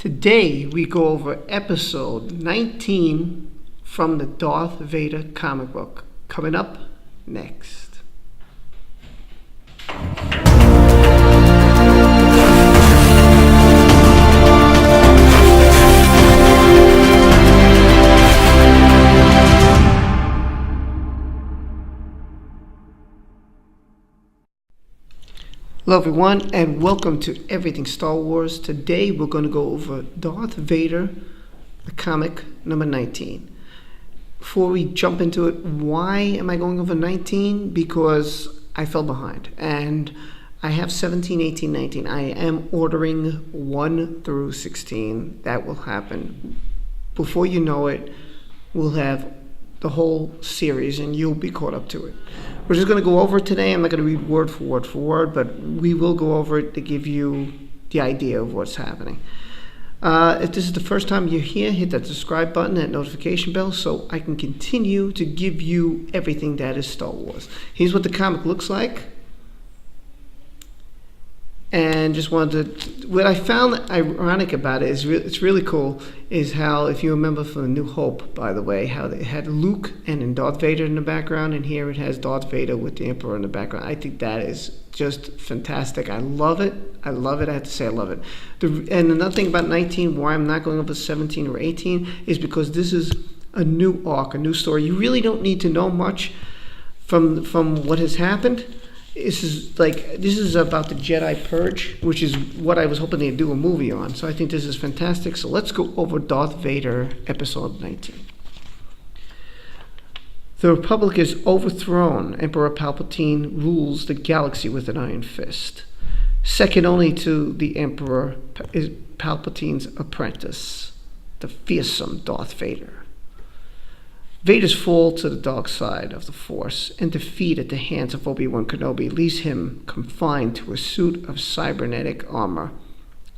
Today we go over episode 19 from the Darth Vader comic book. Coming up next. Hello everyone and welcome to Everything Star Wars. Today we're going to go over Darth Vader, the comic number 19. Before we jump into it, why am I going over 19? Because I fell behind and I have 17, 18, 19. I am ordering 1 through 16. That will happen. Before you know it, we'll have the whole series and you'll be caught up to it. We're just going to go over it today. I'm not going to read word for word, but we will go over it to give you the idea of what's happening. If this is the first time you're here, hit that subscribe button, that notification bell, so I can continue to give you everything that is Star Wars. Here's what the comic looks like. And just wanted to, what I found ironic about it is it's really cool is how, if you remember from The New Hope, by the way, how they had Luke and then Darth Vader in the background, and here it has Darth Vader with the Emperor in the background. I think that is just fantastic. I love it. I love it. I have to say I love it. And another thing about 19, why I'm not going up to 17 or 18, is because this is a new arc, a new story. You really don't need to know much from what has happened. This is about the Jedi Purge, which is what I was hoping they'd do a movie on. So I think this is fantastic. So let's go over Darth Vader, episode 19. The Republic is overthrown. Emperor Palpatine rules the galaxy with an iron fist. Second only to the Emperor is Palpatine's apprentice, the fearsome Darth Vader. Vader's fall to the dark side of the Force and defeat at the hands of Obi-Wan Kenobi leaves him confined to a suit of cybernetic armor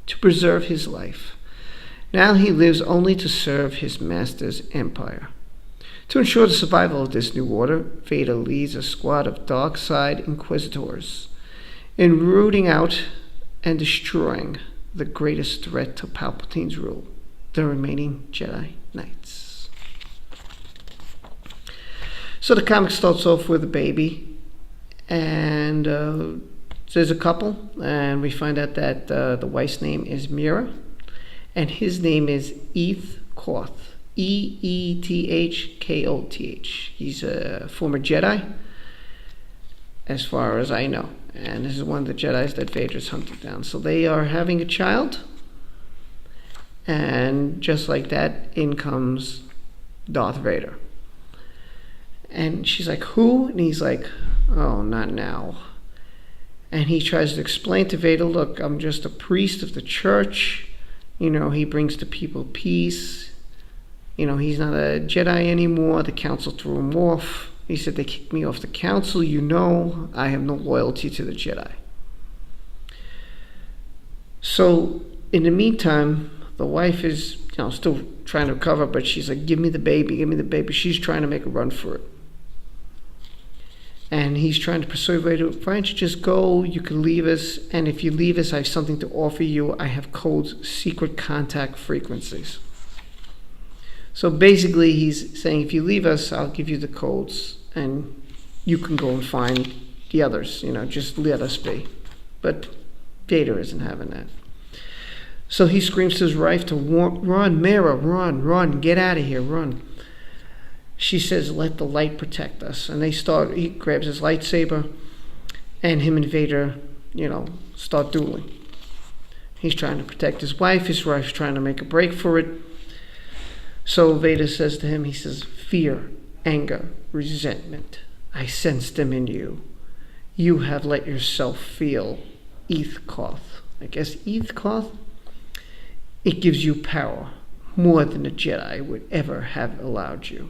to preserve his life. Now he lives only to serve his master's empire. To ensure the survival of this new order, Vader leads a squad of dark side inquisitors in rooting out and destroying the greatest threat to Palpatine's rule, the remaining Jedi Knights. So the comic starts off with a baby, and there's a couple, and we find out that the wife's name is Mira, and his name is Eethkoth, Eethkoth. He's a former Jedi, as far as I know, and this is one of the Jedis that Vader's hunted down. So they are having a child, and just like that, in comes Darth Vader. And she's like, who? And he's like, oh, not now. And he tries to explain to Vader, look, I'm just a priest of the church. You know, he brings the people peace. You know, he's not a Jedi anymore. The council threw him off. He said, they kicked me off the council. You know, I have no loyalty to the Jedi. So, in the meantime, the wife is, still trying to recover, but she's like, give me the baby, give me the baby. She's trying to make a run for it. And he's trying to persuade Vader, why don't you just go, you can leave us, and if you leave us, I have something to offer you. I have codes, secret contact frequencies. So basically he's saying, if you leave us, I'll give you the codes, and you can go and find the others, just let us be. But Vader isn't having that. So he screams to his wife to run, Mara, run, get out of here, run. She says, let the light protect us. And he grabs his lightsaber, and him and Vader, start dueling. He's trying to protect his wife's trying to make a break for it. So Vader says to him, he says, fear, anger, resentment, I sense them in you. You have let yourself feel Eethkoth. I guess Eethkoth? It gives you power, more than a Jedi would ever have allowed you.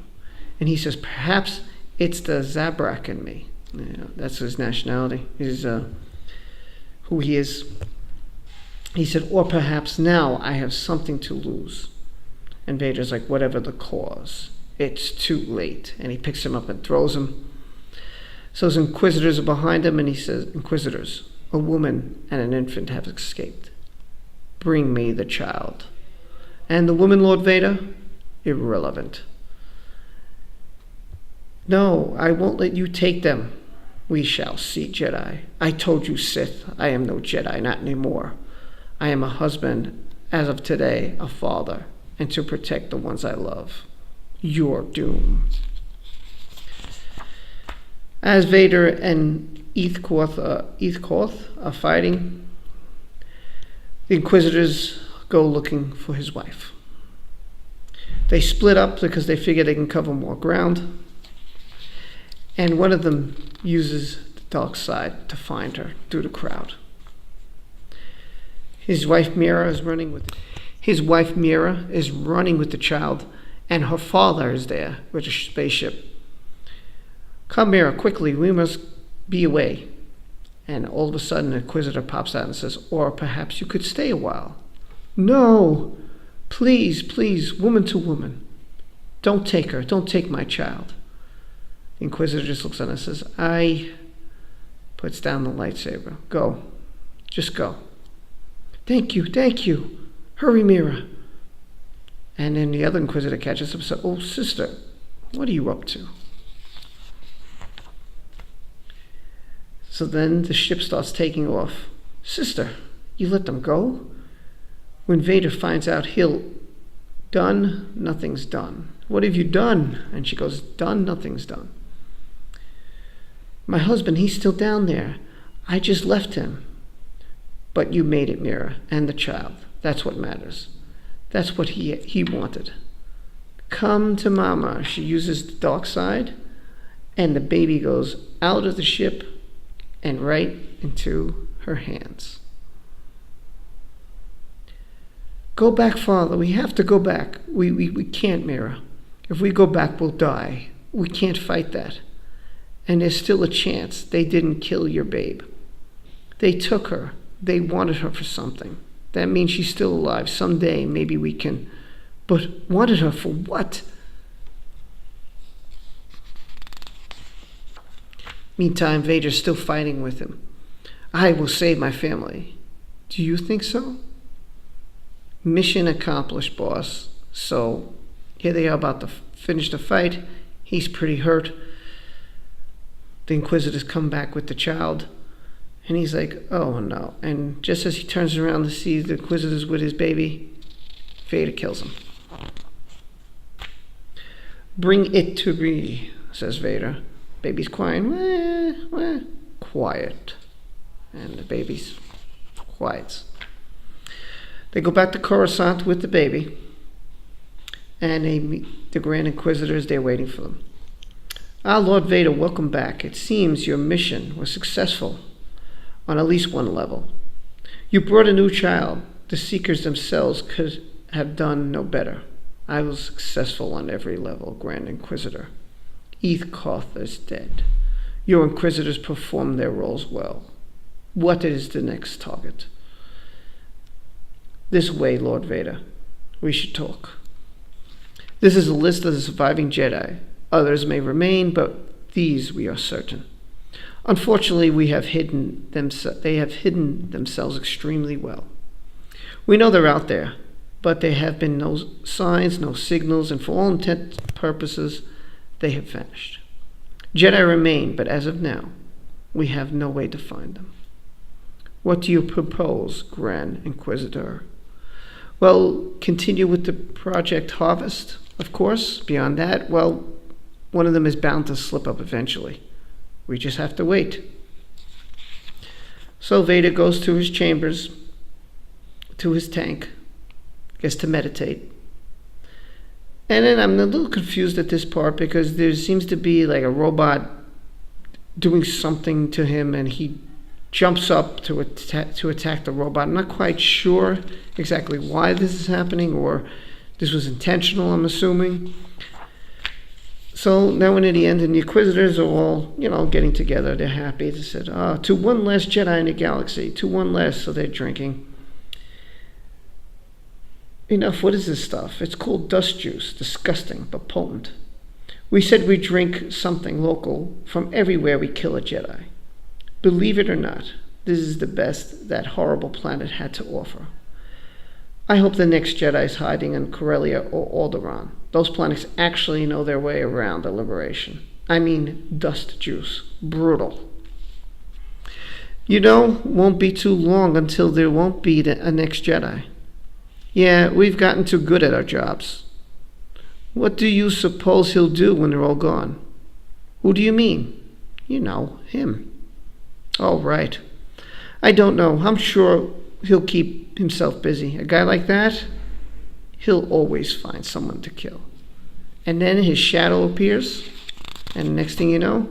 And he says, perhaps it's the Zabrak in me. That's his nationality. He's who he is. He said, or perhaps now I have something to lose. And Vader's like, whatever the cause, it's too late. And he picks him up and throws him. So his inquisitors are behind him, and he says, inquisitors, a woman and an infant have escaped. Bring me the child. And the woman, Lord Vader? Irrelevant. No, I won't let you take them. We shall see, Jedi. I told you, Sith, I am no Jedi, not anymore. I am a husband, as of today, a father, and to protect the ones I love. Your doom. As Vader and Heathcourt are fighting, the Inquisitors go looking for his wife. They split up because they figure they can cover more ground. And one of them uses the dark side to find her through the crowd. His wife Mira is running with the child, and her father is there with a spaceship. Come, Mira, quickly, we must be away. And all of a sudden, an Inquisitor pops out and says, or perhaps you could stay a while. No, please, please, woman to woman. Don't take her, don't take my child. The Inquisitor just looks at her and says, puts down the lightsaber. Go. Just go. Thank you, thank you. Hurry, Mira. And then the other Inquisitor catches up and says, oh, sister, what are you up to? So then the ship starts taking off. Sister, you let them go? When Vader finds out done, nothing's done. What have you done? And she goes, done, nothing's done. My husband, he's still down there. I just left him. But you made it, Mira, and the child. That's what matters. That's what he wanted. Come to Mama. She uses the dark side, and the baby goes out of the ship and right into her hands. Go back, Father. We have to go back. We can't, Mira. If we go back, we'll die. We can't fight that. And there's still a chance they didn't kill your babe. They took her. They wanted her for something. That means she's still alive. Someday, maybe we can. But wanted her for what? Meantime, Vader's still fighting with him. I will save my family. Do you think so? Mission accomplished, boss. So here they are about to finish the fight. He's pretty hurt. The Inquisitors come back with the child, and he's like, oh no. And just as he turns around to see the Inquisitors with his baby, Vader kills him. Bring it to me, says Vader. Baby's crying, quiet. And the baby's quiet. They go back to Coruscant with the baby, and they meet the Grand Inquisitors. They're waiting for them. Lord Vader, welcome back. It seems your mission was successful on at least one level. You brought a new child. The Seekers themselves could have done no better. I was successful on every level, Grand Inquisitor. Heathcourt is dead. Your Inquisitors performed their roles well. What is the next target? This way, Lord Vader. We should talk. This is a list of the surviving Jedi. Others may remain, but these we are certain. Unfortunately, they have hidden themselves extremely well. We know they're out there, but there have been no signs, no signals, and for all intents and purposes, they have vanished. Jedi remain, but as of now, we have no way to find them. What do you propose, Grand Inquisitor? Well, continue with the Project Harvest, of course. Beyond that, well, one of them is bound to slip up eventually. We just have to wait. So Vader goes to his chambers, to his tank, gets to meditate. And then I'm a little confused at this part because there seems to be like a robot doing something to him, and he jumps up to attack the robot. I'm not quite sure exactly why this is happening, or this was intentional, I'm assuming. So now we're near the end, and the Inquisitors are all, getting together. They're happy. They said, to one less Jedi in the galaxy, to one less, so they're drinking. Enough, what is this stuff? It's called dust juice, disgusting, but potent. We said we drink something local from everywhere we kill a Jedi. Believe it or not, this is the best that horrible planet had to offer. I hope the next Jedi is hiding in Corellia or Alderaan. Those planets actually know their way around the liberation. I mean, dust juice. Brutal. Won't be too long until there won't be a next Jedi. Yeah, we've gotten too good at our jobs. What do you suppose he'll do when they're all gone? Who do you mean? Him. Oh, right. I don't know. I'm sure he'll keep himself busy. A guy like that, he'll always find someone to kill. And then his shadow appears, and next thing you know,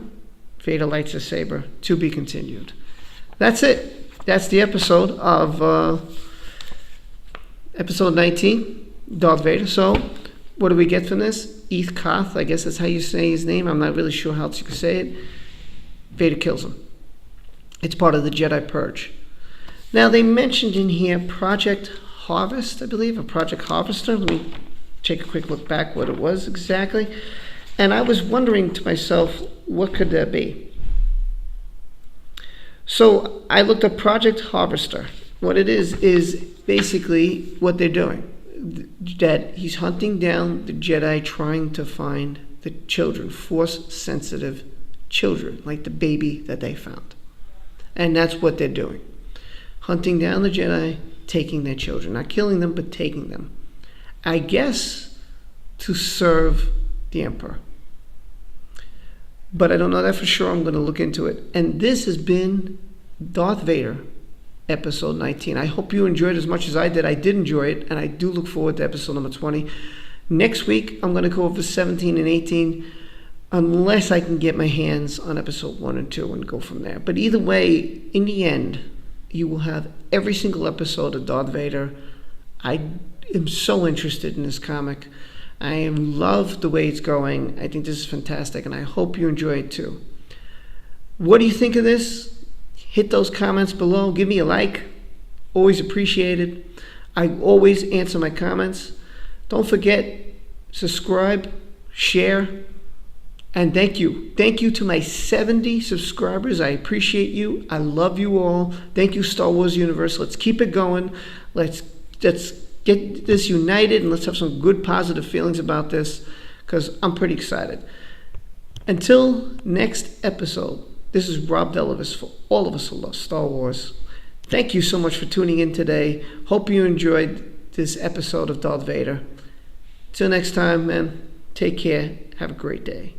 Vader lights a saber. To be continued. That's it. That's the episode of episode 19, Darth Vader. So, what do we get from this? Eth Koth, I guess that's how you say his name. I'm not really sure how else you can say it. Vader kills him. It's part of the Jedi Purge. Now, they mentioned in here Project Harvest, I believe, or Project Harvester. Let me take a quick look back what it was exactly. And I was wondering to myself, what could that be? So I looked up Project Harvester. What it is basically what they're doing. That he's hunting down the Jedi, trying to find the children, Force-sensitive children, like the baby that they found. And that's what they're doing. Hunting down the Jedi, taking their children. Not killing them, but taking them. I guess to serve the Emperor. But I don't know that for sure. I'm going to look into it. And this has been Darth Vader, episode 19. I hope you enjoyed it as much as I did. I did enjoy it, and I do look forward to episode number 20. Next week, I'm going to go over 17 and 18, unless I can get my hands on episode 1 and 2 and go from there. But either way, in the end, you will have every single episode of Darth Vader. I am so interested in this comic. I love the way it's going. I think this is fantastic, and I hope you enjoy it too. What do you think of this? Hit those comments below. Give me a like. Always appreciate it. I always answer my comments. Don't forget, subscribe, share, and thank you. Thank you to my 70 subscribers. I appreciate you. I love you all. Thank you, Star Wars Universe. Let's keep it going. Let's get this united, and let's have some good, positive feelings about this, because I'm pretty excited. Until next episode, this is Rob Delavis for all of us who love Star Wars. Thank you so much for tuning in today. Hope you enjoyed this episode of Darth Vader. Till next time, man, take care. Have a great day.